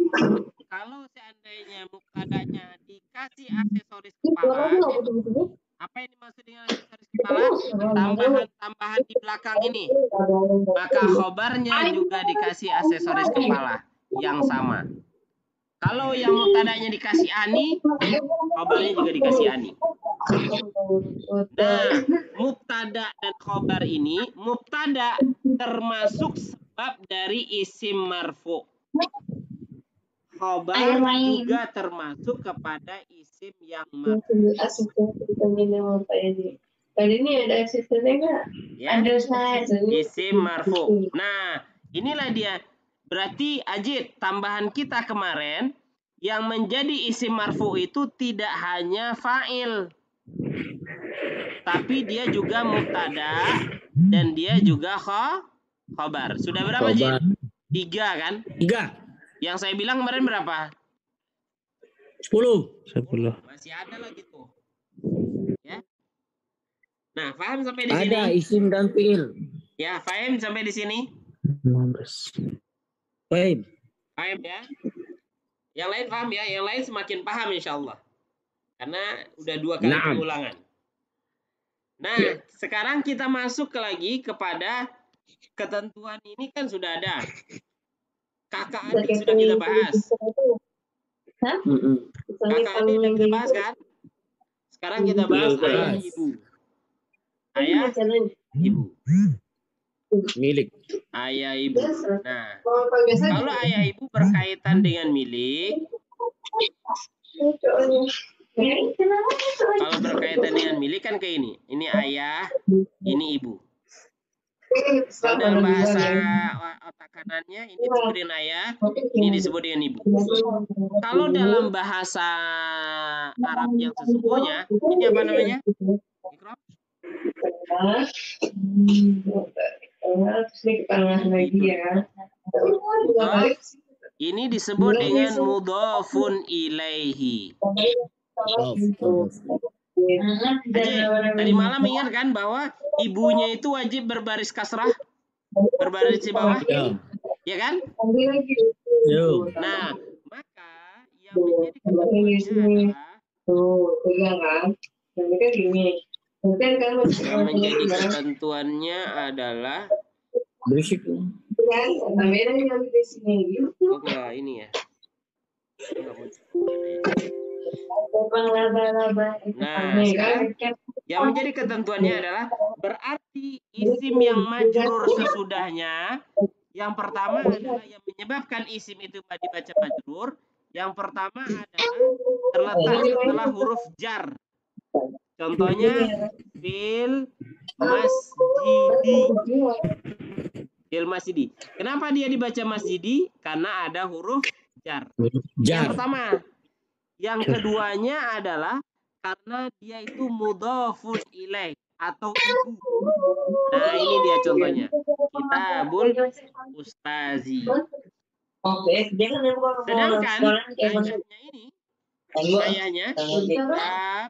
Kalau seandainya mubtadanya dikasih aksesoris kepala, apa yang dimaksud dengan aksesoris kepala? Tambahan di belakang ini. Maka khabarnya juga dikasih aksesoris kepala yang sama. Kalau yang mubtadanya dikasih ani, khabarnya juga dikasih ani. Nah, mubtada dan khabar ini, mubtada termasuk sebab dari isim marfu. Khabar juga termasuk kepada isim yang marfu. Ini ada asistennya nggak? Ya, isim marfu. Nah, inilah dia. Berarti Ajit, tambahan kita kemarin yang menjadi isim marfu itu tidak hanya fa'il, tapi dia juga mubtada dan dia juga khobar. Sudah berapa, Jin? Khobar. 3 kan? 3. Yang saya bilang kemarin berapa? 10. 10. Masih ada lagi tuh. Ya. Nah, paham sampai di sini? Ada isim dan fiil. Ya, paham sampai di sini? 15. Baik. Paham ya? Yang lain paham ya? Yang lain semakin paham insya Allah. Karena udah 2 kali Naam. pengulangan. Nah, sekarang kita masuk lagi kepada ketentuan ini kan sudah ada. Kakak adik sudah kita bahas. Hah? Kakak adik sudah kita bahas kan? Sekarang kita bahas Sudah. ayah ibu. Ayah ibu. Milik. Ayah ibu. Nah, kalau ayah ibu berkaitan dengan milik, kalau berkaitan dengan milik kan kayak ini. Ini ayah, ini ibu. Kalau dalam bahasa otak kanannya ini disebutin ayah, ini disebut dengan ibu. Kalau dalam bahasa Arab yang sesungguhnya, ini apa namanya? Ikra? Ini disebut dengan mudhafun ilaihi. Tadi malam ingat kan bahwa ibunya itu wajib berbaris kasrah, berbaris di bawah, ya kan? Yo. Nah, maka yang menjadi ketentuannya adalah yang menjadi ketentuannya adalah Berisik. oh enggak ini ya. Nah, sekarang yang menjadi ketentuannya adalah berarti isim yang majrur sesudahnya. Yang pertama adalah yang menyebabkan isim itu dibaca majrur. Yang pertama adalah terletak setelah huruf jar. Contohnya fil masjidi. Fil masjidi. Kenapa dia dibaca masjidi? Karena ada huruf jar. Yang pertama. Yang keduanya adalah karena dia itu mudhafun ilaih atau ibu. Nah, ini dia contohnya. Kitabul Ustazi. Sedangkan ayahnya ini, ayahnya kitab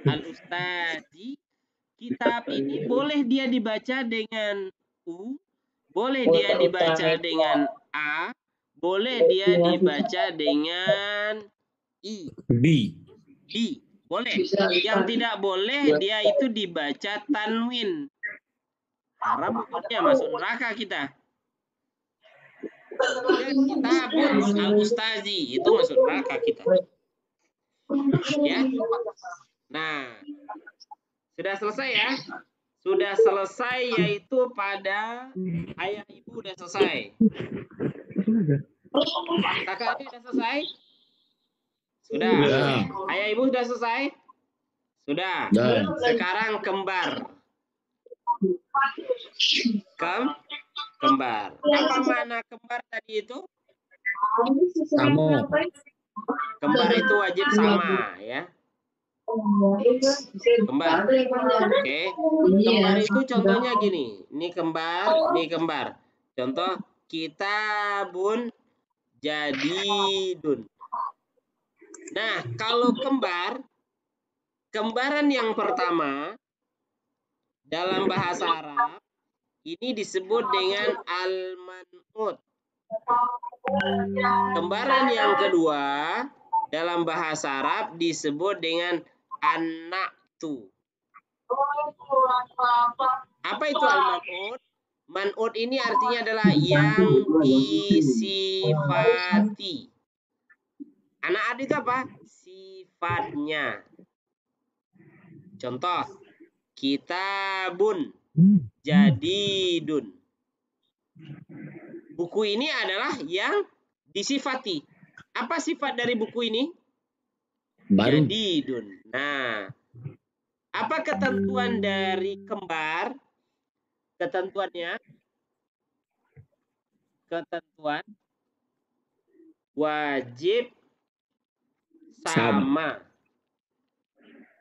Al-Ustazi. Kitab ini boleh dia dibaca dengan U, boleh dia dibaca dengan A, boleh dia dibaca dengan I. B. Boleh. Yang tidak boleh dia itu dibaca tanwin. Haram hukumnya, masuk neraka kita. Kitabul Al-Ustazi itu masuk neraka kita. Ya. Nah, sudah selesai ya? Sudah selesai yaitu pada ayah ibu udah selesai. Kakak adik udah selesai? Sudah. Ayah ibu sudah selesai? Sudah. Sekarang kembar. Kembar. Apa makna kembar tadi itu? Sama. Kembar itu wajib sama, ya. Kembar. Oke. Kembar itu contohnya gini. Ini kembar. Contoh kitabun jadidun. Nah, kalau kembaran yang pertama dalam bahasa Arab ini disebut dengan al-man'ut. Kembaran yang kedua dalam bahasa Arab disebut dengan an-na'tu. Apa itu al-man'ut? Man'ut ini artinya adalah yang disifati. Anak itu apa? Sifatnya. Contoh, kitabun jadidun. Buku ini adalah yang disifati. Apa sifat dari buku ini? Baru. Jadidun. Nah, apa ketentuan dari kembar? Ketentuannya? Ketentuan wajib sama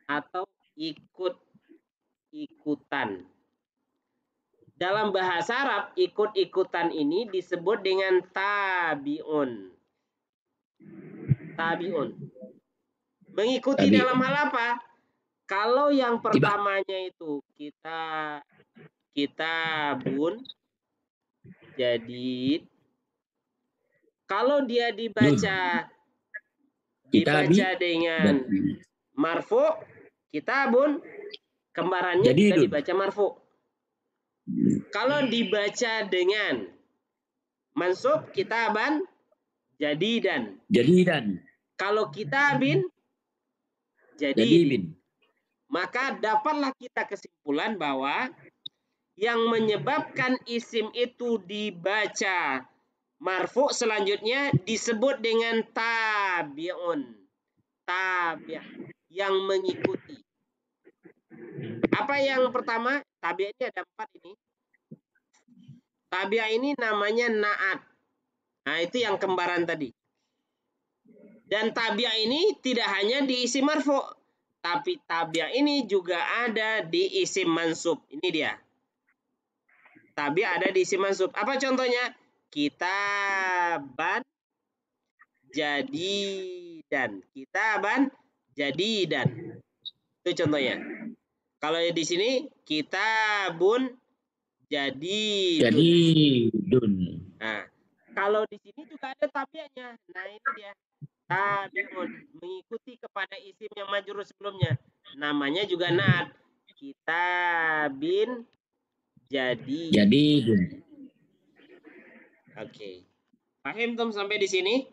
atau ikut ikut-ikutan. Dalam bahasa Arab, ikut-ikutan ini disebut dengan tabi'un. Tabi'un. Mengikuti dalam hal apa? Kalau yang pertamanya itu kitabun, jadid. Kalau dia dibaca dengan marfu, kitabun, kembarannya juga dibaca marfu. Kalau dibaca dengan mansub, kitaban, jadidan. Kalau kitabin, jadidin. Maka dapatlah kita kesimpulan bahwa yang menyebabkan isim itu dibaca marfu selanjutnya disebut dengan tabi'un. Tabi' yang mengikuti. Apa yang pertama? Tabi' ini ada 4 ini. Tabi' ini namanya na'at. Nah, itu yang kembaran tadi. Dan tabi' ini tidak hanya di isim marfu, tapi tabi' ini juga ada di isim mansub. Ini dia. Tabi' ada di isim mansub. Apa contohnya? Kitaban, jadidan. Kitaban, jadidan. Itu contohnya. Kalau di sini kitabun, jadidun. Nah, kalau di sini juga ada tabi'nya. Nah, ini dia. Tabi'un, mengikuti kepada isim yang majrur sebelumnya. Namanya juga na'at. Kitabin, jadidun. Oke. Paham Tom sampai di sini?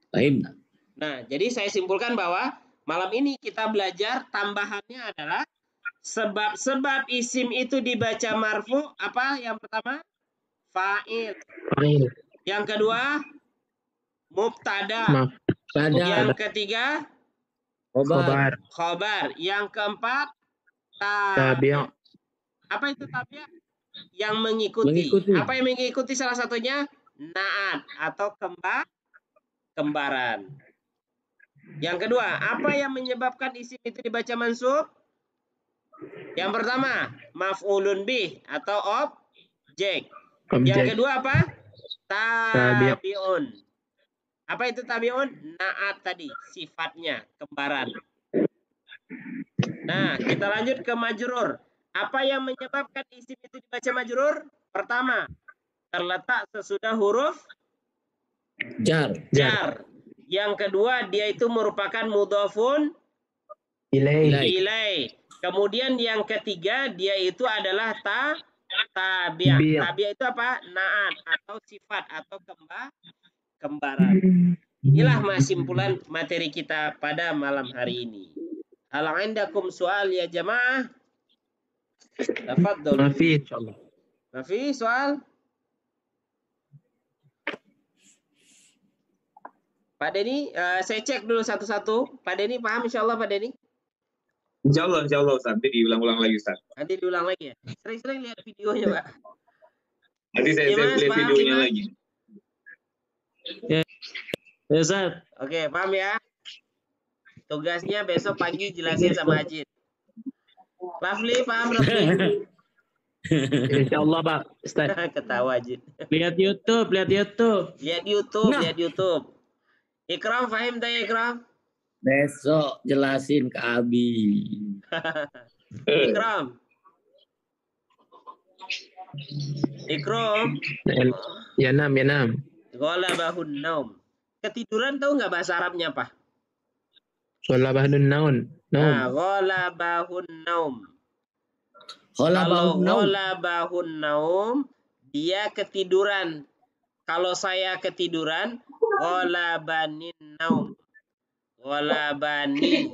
Paham. Nah, jadi saya simpulkan bahwa malam ini kita belajar tambahannya adalah sebab-sebab isim itu dibaca marfu. Apa yang pertama? Fa'il. Yang kedua, mubtada. Yang ketiga, khobar. Yang keempat, tabi'. Apa itu tabi'? Yang mengikuti. Apa yang mengikuti salah satunya? Na'at atau kembaran. Yang kedua, apa yang menyebabkan isim itu dibaca mansub? Yang pertama, maf'ulun bih atau objek. Yang kedua apa? Tabi'un. Apa itu tabi'un? Na'at tadi, sifatnya, kembaran. Nah, kita lanjut ke majrur. Apa yang menyebabkan isim itu dibaca majrur? Pertama, terletak sesudah huruf jar. Yang kedua, dia itu merupakan mudhafun ilai. Kemudian yang ketiga, dia itu adalah tabi'. Tabi' itu apa? Na'at atau sifat atau kembaran. Inilah simpulan materi kita pada malam hari ini. Hal indakum soal ya jamaah? Tafadhol. Mafi insyaallah. Mafi soal? Pak Denny, saya cek dulu satu-satu. Pak Denny paham insyaallah Pak Denny? Insyaallah Ustaz. Nanti diulang-ulang lagi Ustaz. Nanti diulang lagi ya. Sering-sering lihat videonya Pak. Nanti saya lihat videonya lagi. Ya Ustaz. Oke, paham ya? Tugasnya besok pagi jelasin sama Ajit. Rafli, paham Rafli? Insyaallah Pak Ustaz. Ketawa Ajit. Lihat YouTube. Lihat YouTube. Ikram, paham tak Ikram? Besok jelasin ke Abi. Ikram. Ya nam. Ghalabahun naum. Ketiduran tahu nggak bahasa Arabnya apa? Ghalabahun naum. Nah, ghalabahun naum. Kalau ghalabahun naum, dia ketiduran. Kalau saya ketiduran, ghalabanin naum. Ghalabani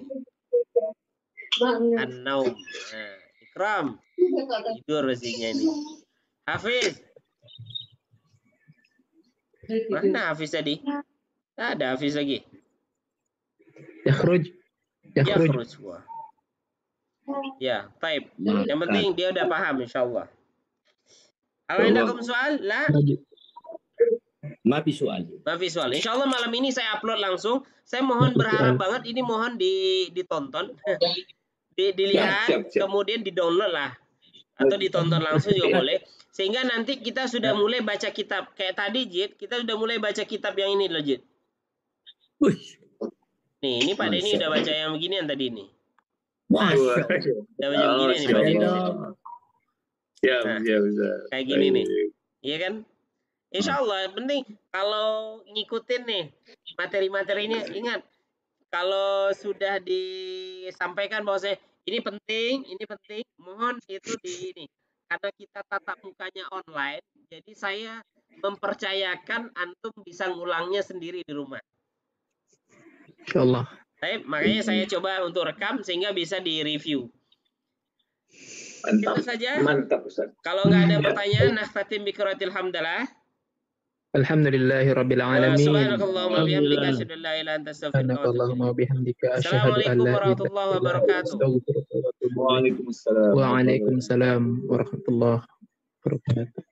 an-naum. Nah, Ikram. Tidur mestinya ini. Hafiz. Mana Hafiz tadi? Ada Hafiz lagi. Yakhruj. Wah. Ya, baik. Yang penting dia udah paham insyaallah. Alaikum soal? La? Mafi soal. Insyaallah malam ini saya upload langsung. Saya mohon berharap banget ini mohon ditonton. dilihat, Siap. kemudian di-download lah. Atau ditonton langsung juga boleh. Sehingga nanti kita sudah mulai baca kitab. Kayak tadi, Jid, kita sudah mulai baca kitab yang ini loh, Jid. Wih, Nih, ini Pak Denny udah baca yang beginian tadi nih. Masya Allah. Udah baca begini nih, Pak Denny. Siap, Nah, siap, Ustaz. Kayak gini nih. Baik. Iya kan? Insya Allah, penting kalau ngikutin nih materi-materinya, ingat kalau sudah disampaikan bahwa ini penting, mohon itu di ini. Karena kita tatap mukanya online, jadi saya mempercayakan antum bisa ngulangnya sendiri di rumah. Insyaallah. Makanya saya coba untuk rekam sehingga bisa di-review. Mantap. Itu saja. Mantap, Ustaz. Kalau nggak ada pertanyaan, nahtatim biqiraatil hamdalah. Alhamdulillahirabbil alamin. Subhanakallahumma bihamdika asyhadu an la ilaha illa anta astaghfiruka wa atubu ilaik. Subhanakallahumma bihamdika asyhadu an Assalamualaikum la ilaha warahmatullahi illa anta wabarakatuh. astaghfiruka wa atubu ilaik. Waalaikumsalam. Waalaikumsalam warahmatullahi wabarakatuh.